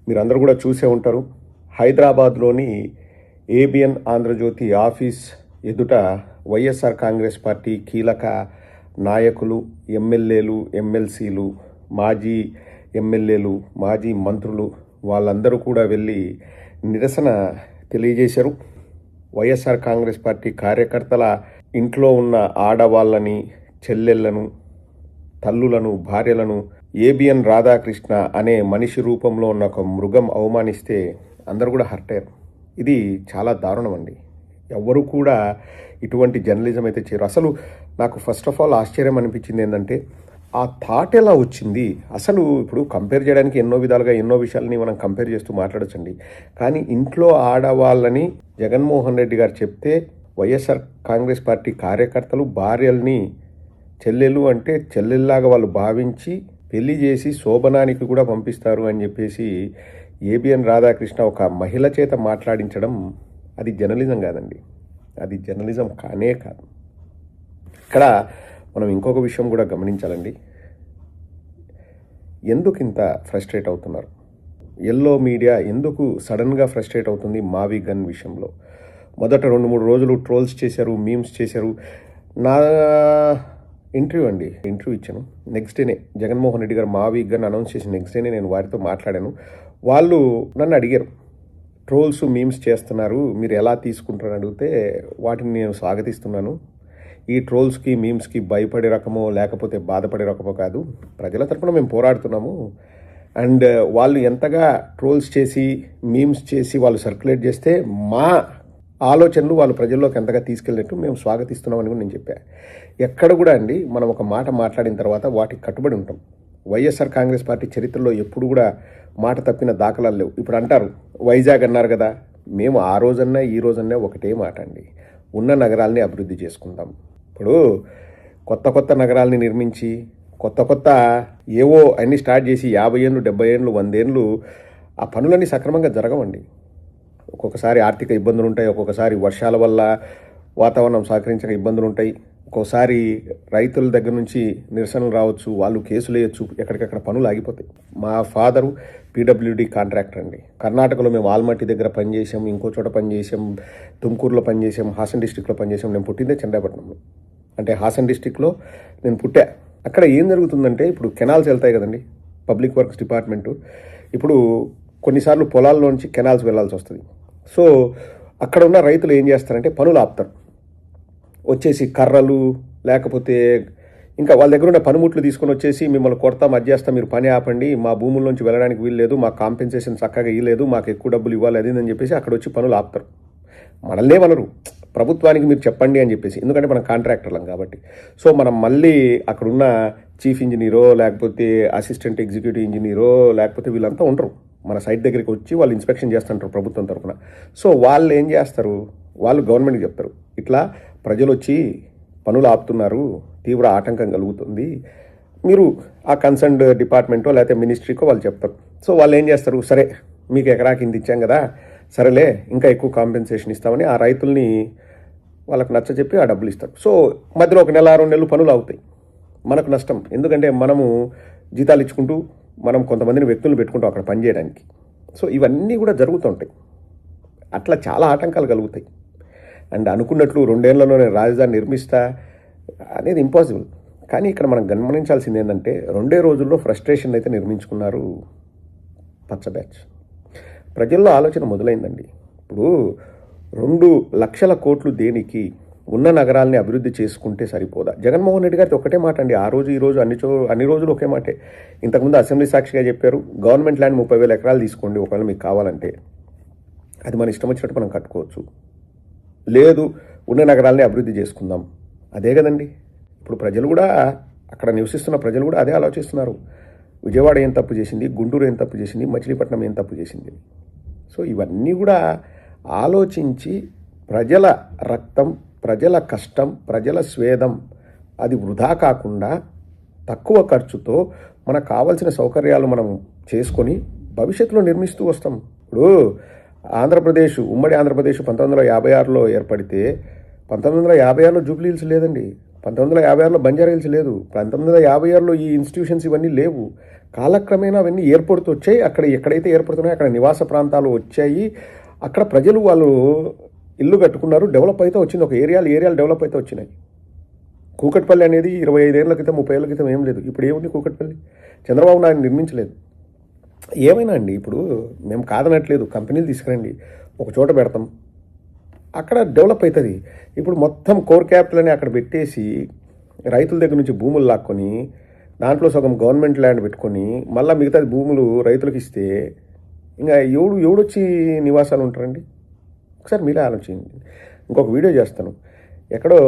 మీరందరూ కూడా చూసే ఉంటారు. హైదరాబాద్లోని ఏబిఎన్ ఆంధ్రజ్యోతి ఆఫీస్ ఎదుట వైఎస్ఆర్ కాంగ్రెస్ పార్టీ కీలక నాయకులు, ఎమ్మెల్యేలు, ఎమ్మెల్సీలు, మాజీ ఎమ్మెల్యేలు, మాజీ మంత్రులు వాళ్ళందరూ కూడా వెళ్ళి నిరసన తెలియజేశారు. వైఎస్ఆర్ కాంగ్రెస్ పార్టీ కార్యకర్తల ఇంట్లో ఉన్న ఆడవాళ్ళని, చెల్లెళ్లను, తల్లులను, భార్యలను ఏబిఎన్ రాధాకృష్ణ అనే మనిషి రూపంలో ఉన్న ఒక మృగం అవమానిస్తే అందరూ కూడా హర్ట్ అయ్యారు. ఇది చాలా దారుణం అండి. ఎవ్వరూ కూడా ఇటువంటి జర్నలిజం అయితే చేయరు. అసలు నాకు ఫస్ట్ ఆఫ్ ఆల్ ఆశ్చర్యం అనిపించింది ఏంటంటే ఆ థాట్ ఎలా వచ్చింది. అసలు ఇప్పుడు కంపేర్ చేయడానికి ఎన్నో విధాలుగా ఎన్నో విషయాలని మనం కంపేర్ చేస్తూ మాట్లాడచ్చండి. కానీ ఇంట్లో ఆడవాళ్ళని జగన్మోహన్ రెడ్డి గారు చెప్తే వైఎస్ఆర్ కాంగ్రెస్ పార్టీ కార్యకర్తలు భార్యల్ని చెల్లెలు అంటే చెల్లెల్లాగా వాళ్ళు భావించి పెళ్లి చేసి శోభనానికి కూడా పంపిస్తారు అని చెప్పేసి ఏబిఎన్ రాధాకృష్ణ ఒక మహిళ చేత మాట్లాడించడం అది జర్నలిజం కాదండి. అది జర్నలిజం కానే కాదు. ఇక్కడ మనం ఇంకొక విషయం కూడా గమనించాలండి. ఎందుకు ఇంత ఫ్రస్ట్రేట్ అవుతున్నారు? ఎల్లో మీడియా ఎందుకు సడన్గా ఫ్రస్ట్రేట్ అవుతుంది మావి గన్ విషయంలో? మొదట 2-3 రోజులు ట్రోల్స్ చేశారు, మీమ్స్ చేశారు. నా ఇంటర్వ్యూ ఇచ్చాను. నెక్స్ట్ డేనే జగన్మోహన్ రెడ్డి గారు మావి గన్ అనౌన్స్ చేసిన నెక్స్ట్ డేనే నేను వారితో మాట్లాడాను. వాళ్ళు నన్ను అడిగారు, ట్రోల్స్ మీమ్స్ చేస్తున్నారు, మీరు ఎలా తీసుకుంటారని అడిగితే వాటిని నేను స్వాగతిస్తున్నాను. ఈ ట్రోల్స్కి మీమ్స్కి భయపడే రకమో లేకపోతే బాధపడే రకమో కాదు, ప్రజల తరపున మేము పోరాడుతున్నాము. అండ్ వాళ్ళు ఎంతగా ట్రోల్స్ చేసి మీమ్స్ చేసి వాళ్ళు సర్క్యులేట్ చేస్తే మా ఆలోచనలు వాళ్ళు ప్రజల్లోకి ఎంతగా తీసుకెళ్ళినట్టు మేము స్వాగతిస్తున్నామని కూడా నేను చెప్పాను. ఎక్కడ కూడా అండి మనం ఒక మాట మాట్లాడిన తర్వాత వాటికి కట్టుబడి ఉంటాం. వైఎస్ఆర్ కాంగ్రెస్ పార్టీ చరిత్రలో ఎప్పుడు కూడా మాట తప్పిన దాఖలాలు లేవు. ఇప్పుడు అంటారు వైజాగ్ అన్నారు కదా, మేము ఆ రోజన్నా ఈ రోజన్నా ఒకటే మాట అండి, ఉన్న నగరాల్ని అభివృద్ధి చేసుకుందాం. ఇప్పుడు కొత్త నగరాల్ని నిర్మించి కొత్త ఏవో అన్నీ స్టార్ట్ చేసి 50 ఏళ్ళు 70 ఏళ్ళు 100 ఏళ్ళు ఆ పనులన్నీ సక్రమంగా జరగవండి. ఒక్కొక్కసారి ఆర్థిక ఇబ్బందులు ఉంటాయి, ఒక్కొక్కసారి వర్షాల వల్ల వాతావరణం సహకరించక ఇబ్బందులు ఉంటాయి, ఒక్కోసారి రైతుల దగ్గర నుంచి నిరసనలు రావచ్చు, వాళ్ళు కేసులు వేయచ్చు, ఎక్కడికక్కడ పనులు ఆగిపోతాయి. మా ఫాదరు పీడబ్ల్యూడి కాంట్రాక్టర్ అండి. కర్ణాటకలో మేము ఆల్మట్టి దగ్గర పనిచేసాం, ఇంకో చోట పనిచేసాం, తుమ్కూరులో పనిచేసాం, హాసన్ డిస్టిక్లో పనిచేసాం. నేను పుట్టిందే చంద్రాపట్నంలో, అంటే హాసన్ డిస్టిక్లో నేను పుట్టా. అక్కడ ఏం జరుగుతుందంటే ఇప్పుడు కెనాల్స్ వెళ్తాయి కదండి, పబ్లిక్ వర్క్స్ డిపార్ట్మెంటు ఇప్పుడు కొన్నిసార్లు పొలాల్లోంచి కెనాల్స్ వెళ్ళాల్సి వస్తుంది. సో అక్కడ ఉన్న రైతులు ఏం చేస్తారంటే పనులు ఆపుతారు, వచ్చేసి కర్రలు లేకపోతే ఇంకా వాళ్ళ దగ్గర ఉన్న పనిముట్లు తీసుకొని వచ్చేసి మిమ్మల్ని కొడతాం, అది చేస్తాం, మీరు పని ఆపండి, మా భూముల్లోంచి వెళ్ళడానికి వీల్లేదు, మాకు కాంపెన్సేషన్ చక్కగా ఇవ్వలేదు, మాకు ఎక్కువ డబ్బులు ఇవ్వాలి, అది అని చెప్పేసి అక్కడ వచ్చి పనులు ఆపుతారు. మనల్నే మనరు ప్రభుత్వానికి మీరు చెప్పండి అని చెప్పేసి, ఎందుకంటే మనం కాంట్రాక్టర్లం కాబట్టి. సో మనం మళ్ళీ అక్కడున్న చీఫ్ ఇంజనీరో లేకపోతే అసిస్టెంట్ ఎగ్జిక్యూటివ్ ఇంజనీరో లేకపోతే వీళ్ళంతా ఉండరు, మన సైట్ దగ్గరికి వచ్చి వాళ్ళు ఇన్స్పెక్షన్ చేస్తుంటారు ప్రభుత్వం తరఫున. సో వాళ్ళు ఏం చేస్తారు, వాళ్ళు గవర్నమెంట్కి చెప్తారు, ఇట్లా ప్రజలు వచ్చి పనులు ఆపుతున్నారు, తీవ్ర ఆటంకం కలుగుతుంది, మీరు ఆ కన్సర్న్డ్ డిపార్ట్మెంటో లేకపోతే మినిస్ట్రీకో వాళ్ళు చెప్తారు. సో వాళ్ళు ఏం చేస్తారు, సరే మీకు ఎకరాకి ఇంత ఇచ్చాం కదా, సరేలే ఇంకా ఎక్కువ కాంపెన్సేషన్ ఇస్తామని ఆ రైతుల్ని వాళ్ళకి నచ్చజెప్పి ఆ డబ్బులు ఇస్తారు. సో మధ్యలో 1 నెల 2 నెలలు పనులు అవుతాయి, మనకు నష్టం. ఎందుకంటే మనము జీతాలు ఇచ్చుకుంటూ మనం కొంతమందిని వ్యక్తులు పెట్టుకుంటాం అక్కడ పనిచేయడానికి. సో ఇవన్నీ కూడా జరుగుతుంటాయి, అట్లా చాలా ఆటంకాలు కలుగుతాయి. అండ్ అనుకున్నట్లు 2 ఏళ్లలోనే రాజధాని నిర్మిస్తా అనేది ఇంపాసిబుల్. కానీ ఇక్కడ మనం గమనించాల్సింది ఏంటంటే 2 రోజుల్లో ఫ్రస్ట్రేషన్ అయితే నిర్మించుకున్నారు పచ్చ బ్యాచ్. ప్రజల్లో ఆలోచన మొదలైందండి. ఇప్పుడు 2 లక్షల కోట్లు దేనికి? ఉన్న నగరాల్ని అభివృద్ధి చేసుకుంటే సరిపోదా? జగన్మోహన్ రెడ్డి గారితో ఒకటే మాట అండి, ఆ రోజు ఈ రోజు అన్ని రోజులు ఒకే మాటే. ఇంతకుముందు అసెంబ్లీ సాక్షిగా చెప్పారు, గవర్నమెంట్ ల్యాండ్ 30,000 ఎకరాలు తీసుకోండి ఒకవేళ మీకు కావాలంటే, అది మన ఇష్టం వచ్చినట్టు మనం కట్టుకోవచ్చు, లేదు ఉన్న నగరాల్ని అభివృద్ధి చేసుకుందాం, అదే కదండి. ఇప్పుడు ప్రజలు కూడా అక్కడ నివసిస్తున్న ప్రజలు కూడా అదే ఆలోచిస్తున్నారు. విజయవాడ ఏం తప్పు చేసింది, గుంటూరు ఏం తప్పు చేసింది, మచిలీపట్నం ఏం తప్పు చేసింది. సో ఇవన్నీ కూడా ఆలోచించి ప్రజల రక్తం, ప్రజల కష్టం, ప్రజల స్వేదం అది వృధా కాకుండా తక్కువ ఖర్చుతో మనకు కావాల్సిన సౌకర్యాలు మనం చేసుకొని భవిష్యత్తులో నిర్మిస్తూ వస్తాం. ఇప్పుడు ఆంధ్రప్రదేశ్, ఉమ్మడి ఆంధ్రప్రదేశ్ 1956లో ఏర్పడితే 1956లో జూబ్లీ హిల్స్ లేదండి, 1956లో బంజారా హిల్స్ లేదు, 1956లో ఈ ఇన్స్టిట్యూషన్స్ ఇవన్నీ లేవు. కాలక్రమేణా అవన్నీ ఏర్పడుతూ వచ్చాయి. అక్కడ ఎక్కడైతే ఏర్పడుతున్నాయో అక్కడ నివాస ప్రాంతాలు వచ్చాయి. అక్కడ ప్రజలు వాళ్ళు ఇల్లు కట్టుకున్నారు. డెవలప్ అయితే వచ్చింది. ఒక ఏరియాలు డెవలప్ అయితే వచ్చినాయి. కూకట్పల్లి అనేది 25 ఏళ్ల క్రితం 30 ఏళ్ల క్రితం ఏం లేదు. ఇప్పుడు ఏముంది కూకట్పల్లి? చంద్రబాబు నాయుడు నిర్మించలేదు. ఏమైనా అండి, ఇప్పుడు మేము కాదనట్లేదు, కంపెనీలు తీసుకురండి, ఒక చోట పెడతాం, అక్కడ డెవలప్ అవుతుంది. ఇప్పుడు మొత్తం కోర్ క్యాపిటల్ అని అక్కడ పెట్టేసి రైతుల దగ్గర నుంచి భూములు లాక్కొని దాంట్లో సగం గవర్నమెంట్ ల్యాండ్ పెట్టుకొని మళ్ళీ మిగతాది భూములు రైతులకు ఇస్తే ఇంకా ఎవడొచ్చి నివాసాలు ఉంటారండి? ఒకసారి మీరే ఆలోచించండి. ఇంకొక వీడియో చేస్తాను. ఎక్కడో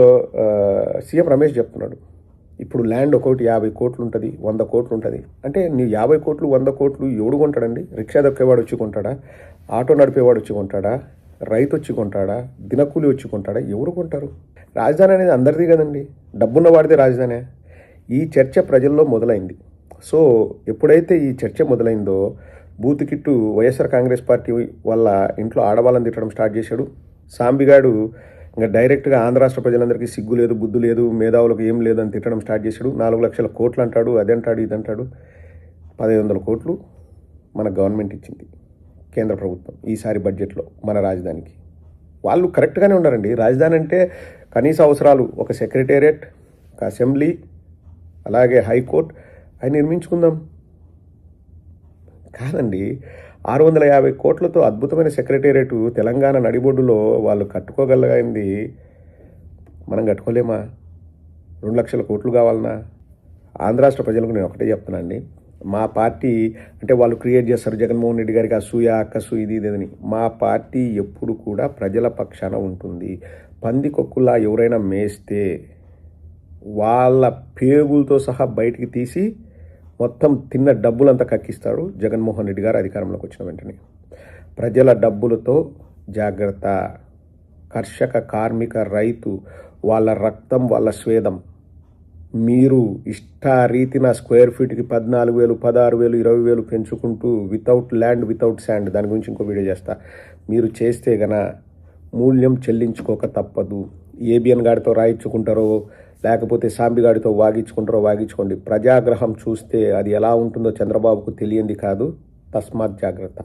సీఎం రమేష్ చెప్తున్నాడు, ఇప్పుడు ల్యాండ్ ఒకటి 50 కోట్లు ఉంటుంది, 100 కోట్లు ఉంటుంది అంటే నీ 50 కోట్లు 100 కోట్లు ఎవడు కొంటాడండి? రిక్షా దొక్కేవాడు వచ్చి కొంటాడా? ఆటో నడిపేవాడు వచ్చి కొంటాడా? రైతు వచ్చి కొంటాడా? దినకూలి వచ్చి కొంటాడా? ఎవరు కొంటారు? రాజధాని అనేది అందరిది కదండి, డబ్బున్న వాడిదే రాజధానే. ఈ చర్చ ప్రజల్లో మొదలైంది. సో ఎప్పుడైతే ఈ చర్చ మొదలైందో బూత్ కిట్టు వైఎస్ఆర్ కాంగ్రెస్ పార్టీ వల్ల ఇంట్లో ఆడవాళ్ళని తిట్టడం స్టార్ట్ చేశాడు. సాంబిగాడు ఇంకా డైరెక్ట్గా ఆంధ్ర రాష్ట్ర ప్రజలందరికీ సిగ్గు లేదు, బుద్ధి లేదు, మేధావులకు ఏం లేదు అని తిట్టడం స్టార్ట్ చేశాడు. 4 లక్షల కోట్లు అంటాడు, అదంటాడు, ఇదంటాడు. 1500 కోట్లు మన గవర్నమెంట్ ఇచ్చింది, కేంద్ర ప్రభుత్వం ఈసారి బడ్జెట్లో మన రాజధానికి. వాళ్ళు కరెక్ట్గానే ఉన్నారండి. రాజధాని అంటే కనీస అవసరాలు ఒక సెక్రటేరియట్, ఒక అసెంబ్లీ, అలాగే హైకోర్టు అవి నిర్మించుకుందాం. కాదండి, 650 కోట్లతో అద్భుతమైన సెక్రటేరియట్ తెలంగాణ నడిబొడ్డులో వాళ్ళు కట్టుకోగలిగింది మనం కట్టుకోలేమా? 2 లక్షల కోట్లు కావాలన్నా? ఆంధ్ర రాష్ట్ర ప్రజలకు నేను ఒకటే చెప్తున్నానండి, మా పార్టీ అంటే వాళ్ళు క్రియేట్ చేస్తారు జగన్మోహన్ రెడ్డి గారికి అసూయ, అక్కసు, ఇది ఇదని. మా పార్టీ ఎప్పుడు కూడా ప్రజల పక్షాన ఉంటుంది. పందికొక్కులా ఎవరైనా మేస్తే వాళ్ళ పేగులతో సహా బయటికి తీసి మొత్తం తిన్న డబ్బులంతా కక్కిస్తాడు జగన్మోహన్ రెడ్డి గారు అధికారంలోకి వచ్చిన వెంటనే. ప్రజల డబ్బులతో జాగ్రత్త. కర్షక, కార్మిక, రైతు వాళ్ళ రక్తం, వాళ్ళ స్వేదం మీరు ఇష్టారీతిన స్క్వేర్ ఫీట్కి 14,000, 16,000, 20,000 పెంచుకుంటూ వితౌట్ ల్యాండ్, వితౌట్ శాండ్, దాని గురించి ఇంకో వీడియో చేస్తా, మీరు చేస్తే గన మూల్యం చెల్లించుకోక తప్పదు. ఏబిఎన్ గాడితో రాయించుకుంటారో లేకపోతే సాంబిగాడితో వాగించుకోండి. ప్రజాగ్రహం చూస్తే అది ఎలా ఉంటుందో చంద్రబాబుకు తెలియంది కాదు. తస్మాత్ జాగ్రత్త.